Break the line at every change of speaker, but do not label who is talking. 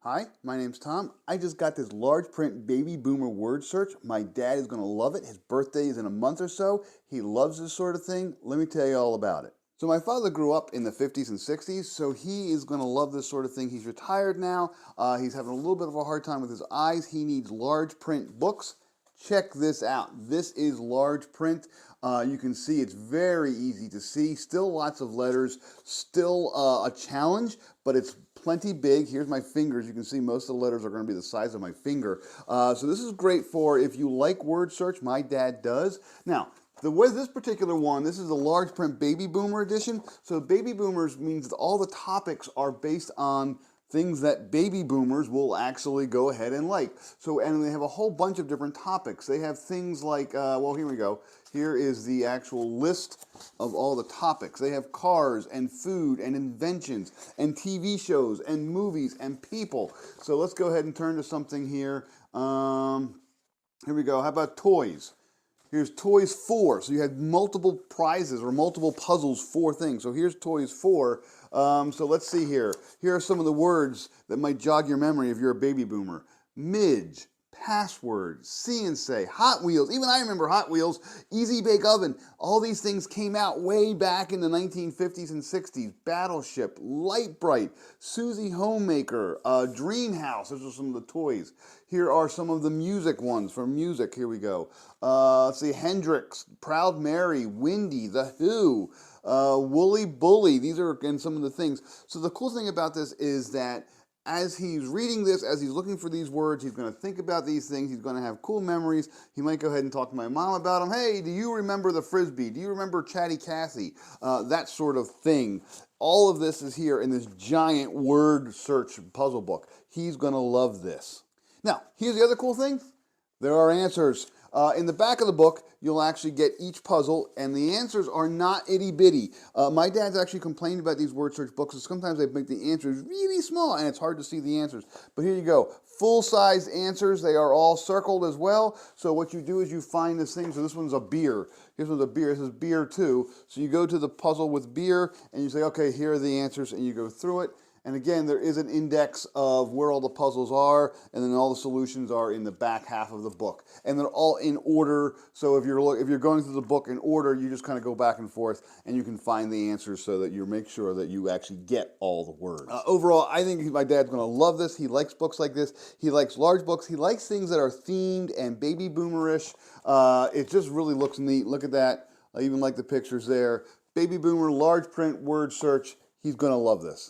Hi, my name's Tom. I just got this large print baby boomer word search. My dad is going to love it. His birthday is in a month or so. He loves this sort of thing. Let me tell you all about it. So my father grew up in the 50s and 60s, so he is going to love this sort of thing. He's retired now. He's having a little bit of a hard time with his eyes. He needs large print books. Check this out. This is large print. You can see it's very easy to see. Still lots of letters. Still a challenge, but it's plenty big. Here's my fingers. You can see most of the letters are going to be the size of my finger. So this is great for if you like word search. My dad does. Now, with this particular one, this is a large print baby boomer edition. So baby boomers means that all the topics are based on things that baby boomers will actually go ahead and like. So, and they have a whole bunch of different topics. They have things like, well, here we go. Here is the actual list of all the topics. They have cars and food and inventions and TV shows and movies and people. So let's go ahead and turn to something here. Here we go. How about toys? Here's Toys 4. So you had multiple prizes or multiple puzzles for things. So here's Toys 4. So let's see here. Here are some of the words that might jog your memory if you're a baby boomer. Midge, password, see and say, Hot Wheels. Even I remember Hot Wheels, Easy Bake Oven. All these things came out way back in the 1950s and 60s. Battleship, Light Bright, Susie Homemaker, Dream House. Those are some of the toys. Here are some of the music ones from music. Here we go. Let's see, Hendrix, Proud Mary, Windy, The Who, Wooly Bully. These are, again, some of the things. So the cool thing about this is that as he's reading this, as he's looking for these words, he's going to think about these things. He's going to have cool memories. He might go ahead and talk to my mom about them. Hey, do you remember the Frisbee? Do you remember Chatty Cathy? That sort of thing. All of this is here in this giant word search puzzle book. He's going to love this. Now, here's the other cool thing. There are answers. In the back of the book, you'll actually get each puzzle, and the answers are not itty-bitty. My dad's actually complained about these word search books, so sometimes they make the answers really small, and it's hard to see the answers. But here you go. Full-size answers. They are all circled as well. So what you do is you find this thing. So this one's a beer. This one's a beer. This is beer too. So you go to the puzzle with beer, and you say, okay, here are the answers, and you go through it. And again, there is an index of where all the puzzles are, and then all the solutions are in the back half of the book. And they're all in order, so if you're going through the book in order, you just kind of go back and forth, and you can find the answers so that you make sure that you actually get all the words. Overall, I think my dad's going to love this. He likes books like this. He likes large books. He likes things that are themed and baby boomerish. It just really looks neat. Look at that. I even like the pictures there. Baby boomer, large print, word search. He's going to love this.